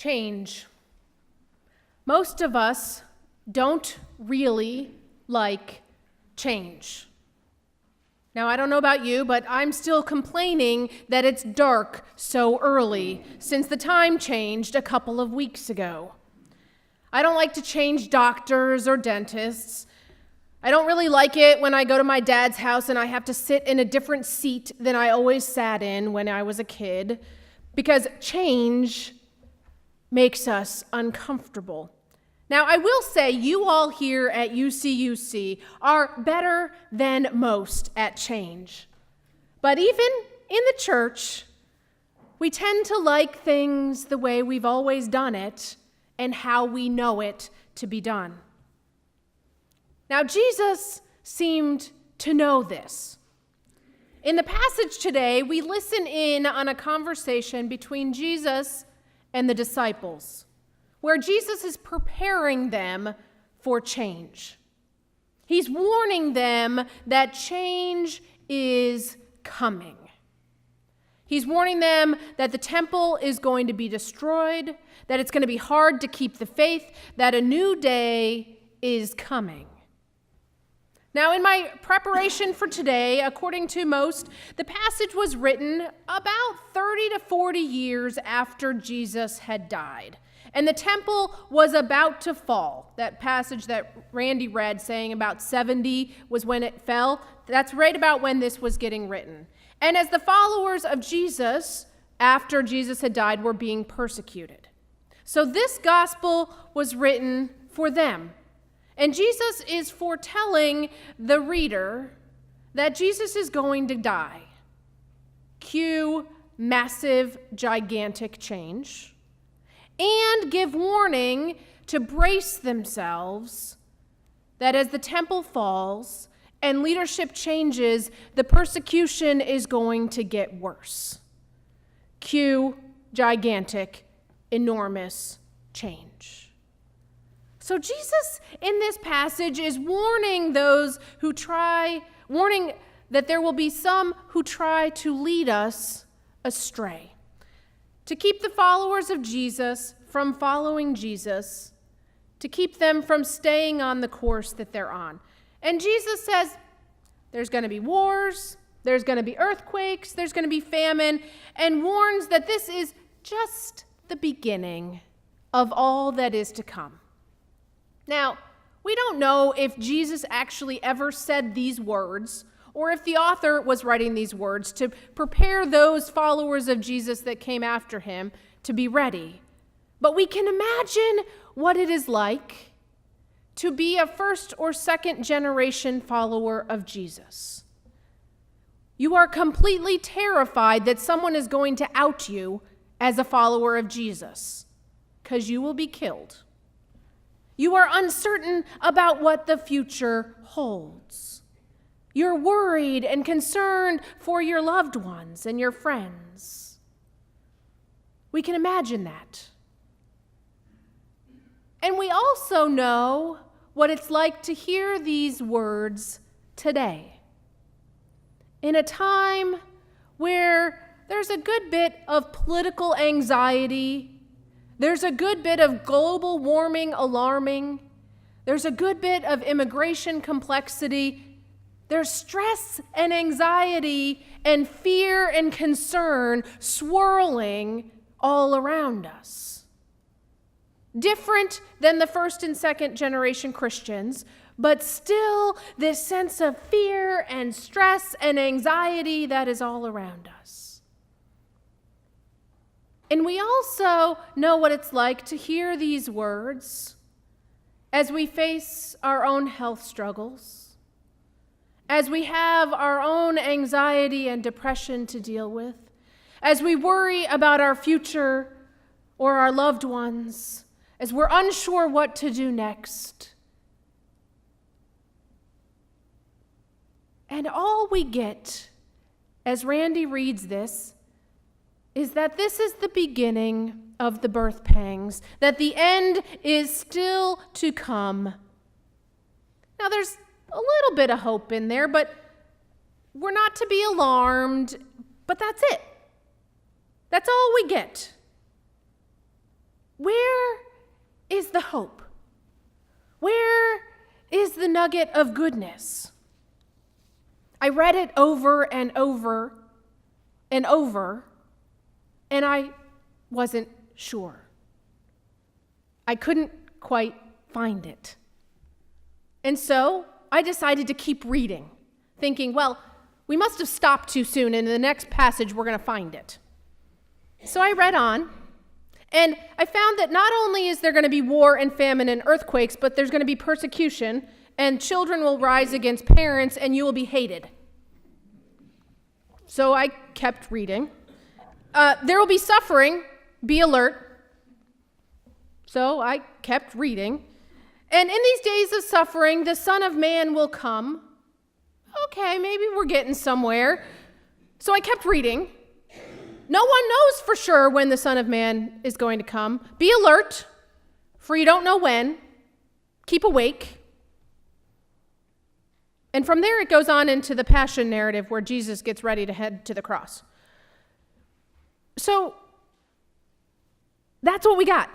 Change. Most of us don't really like change. Now, I don't know about you, but I'm still complaining that it's dark so early since the time changed a couple of weeks ago. I don't like to change doctors or dentists. I don't really like it when I go to my dad's house and I have to sit in a different seat than I always sat in when I was a kid, because change makes us uncomfortable. Now, I will say you all here at UCUC are better than most at change. But even in the church, we tend to like things the way we've always done it and how we know it to be done. Now, Jesus seemed to know this. In the passage today, we listen in on a conversation between Jesus and the disciples, where Jesus is preparing them for change. He's warning them that change is coming. He's warning them that the temple is going to be destroyed, that it's going to be hard to keep the faith, that a new day is coming. Now, in my preparation for today, according to most, the passage was written about 30 to 40 years after Jesus had died. And the temple was about to fall. That passage that Randy read saying about 70 was when it fell. That's right about when this was getting written. And as the followers of Jesus, after Jesus had died, were being persecuted. So this gospel was written for them. And Jesus is foretelling the reader that Jesus is going to die. Cue massive, gigantic change. And give warning to brace themselves that as the temple falls and leadership changes, the persecution is going to get worse. Cue gigantic, enormous change. So Jesus in this passage is warning that there will be some who try to lead us astray, to keep the followers of Jesus from following Jesus, to keep them from staying on the course that they're on. And Jesus says there's going to be wars, there's going to be earthquakes, there's going to be famine, and warns that this is just the beginning of all that is to come. Now, we don't know if Jesus actually ever said these words, or if the author was writing these words to prepare those followers of Jesus that came after him to be ready. But we can imagine what it is like to be a first or second generation follower of Jesus. You are completely terrified that someone is going to out you as a follower of Jesus, because you will be killed. You are uncertain about what the future holds. You're worried and concerned for your loved ones and your friends. We can imagine that. And we also know what it's like to hear these words today. In a time where there's a good bit of political anxiety, there's a good bit of global warming alarming. There's a good bit of immigration complexity. There's stress and anxiety and fear and concern swirling all around us. Different than the first and second generation Christians, but still this sense of fear and stress and anxiety that is all around us. And we also know what it's like to hear these words as we face our own health struggles, as we have our own anxiety and depression to deal with, as we worry about our future or our loved ones, as we're unsure what to do next. And all we get as Randy reads this is that this is the beginning of the birth pangs, that the end is still to come. Now, there's a little bit of hope in there, but we're not to be alarmed, but that's it. That's all we get. where is the hope? Where is the nugget of goodness? I read it over and over and over, and I wasn't sure. I couldn't quite find it. And so I decided to keep reading, thinking, well, we must have stopped too soon, and in the next passage we're going to find it. So I read on, and I found that not only is there going to be war and famine and earthquakes, but there's going to be persecution, and children will rise against parents, and you will be hated. So I kept reading. There will be suffering, be alert. So I kept reading. And in these days of suffering, the Son of Man will come. Okay, maybe we're getting somewhere. So I kept reading. No one knows for sure when the Son of Man is going to come. Be alert, for you don't know when. Keep awake. And from there it goes on into the Passion narrative where Jesus gets ready to head to the cross. So that's what we got.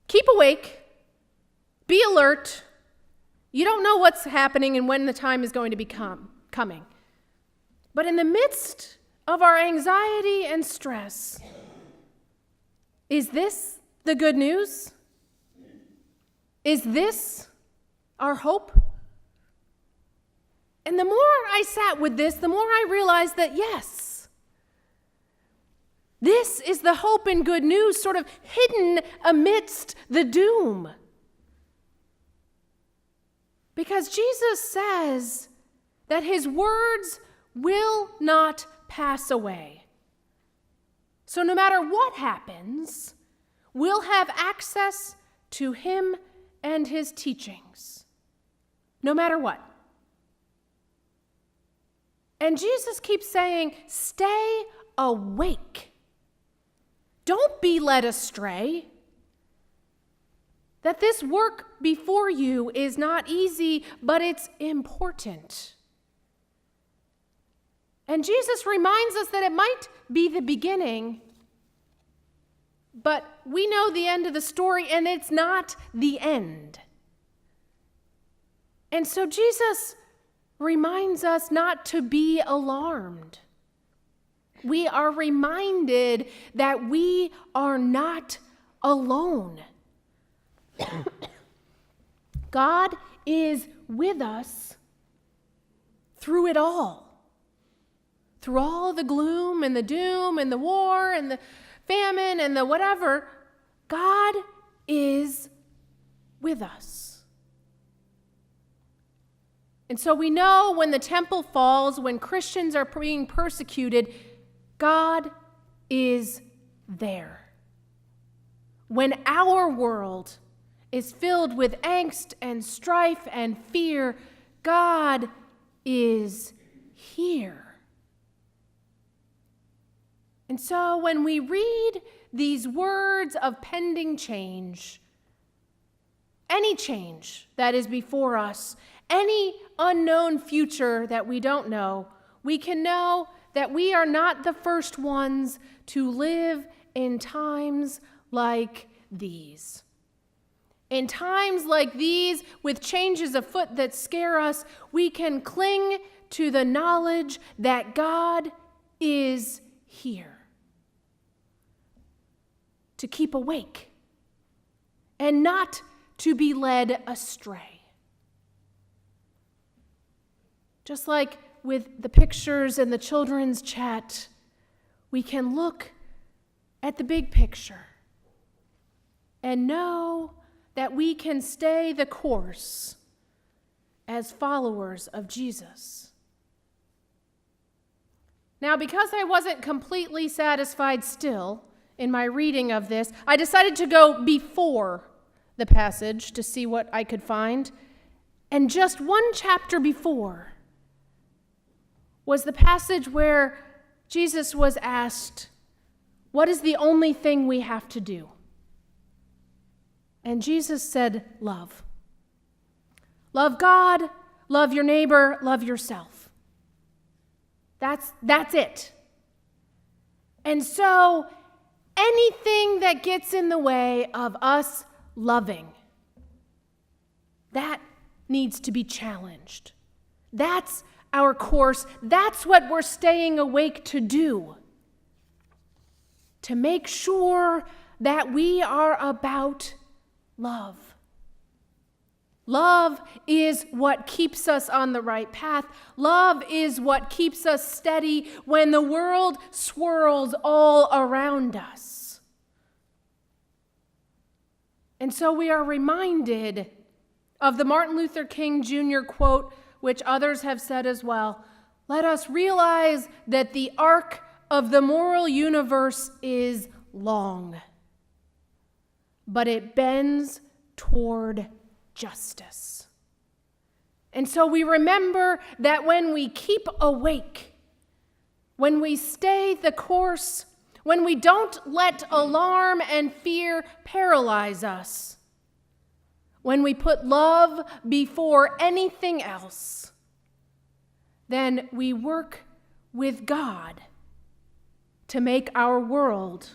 Keep awake. Be alert. You don't know what's happening and when the time is going to be coming. But in the midst of our anxiety and stress, is this the good news? Is this our hope? And the more I sat with this, the more I realized that yes, this is the hope and good news sort of hidden amidst the doom. Because Jesus says that his words will not pass away. So no matter what happens, we'll have access to him and his teachings. No matter what. And Jesus keeps saying, stay awake. Don't be led astray. That this work before you is not easy, but it's important. And Jesus reminds us that it might be the beginning, but we know the end of the story, and it's not the end. And so Jesus reminds us not to be alarmed. We are reminded that we are not alone. God is with us through it all. Through all the gloom and the doom and the war and the famine and the whatever, God is with us. And so we know when the temple falls, when Christians are being persecuted, God is there. When our world is filled with angst and strife and fear, God is here. And so when we read these words of pending change, any change that is before us, any unknown future that we don't know, we can know that we are not the first ones to live in times like these. In times like these, with changes afoot that scare us, we can cling to the knowledge that God is here. To keep awake and not to be led astray. Just like with the pictures and the children's chat, we can look at the big picture and know that we can stay the course as followers of Jesus. Now, because I wasn't completely satisfied still in my reading of this, I decided to go before the passage to see what I could find. And just one chapter before was the passage where Jesus was asked, what is the only thing we have to do? And Jesus said, love. Love God, love your neighbor, love yourself. That's it. And so anything that gets in the way of us loving, that needs to be challenged. That's our course. That's what we're staying awake to do. To make sure that we are about love. Love is what keeps us on the right path. Love is what keeps us steady when the world swirls all around us. And so we are reminded of the Martin Luther King Jr. quote, which others have said as well. Let us realize that the arc of the moral universe is long, but it bends toward justice. And so we remember that when we keep awake, when we stay the course, when we don't let alarm and fear paralyze us, when we put love before anything else, then we work with God to make our world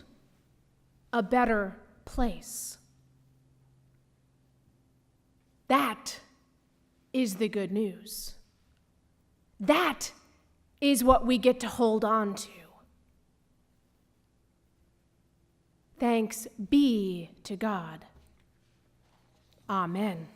a better place. That is the good news. That is what we get to hold on to. Thanks be to God. Amen.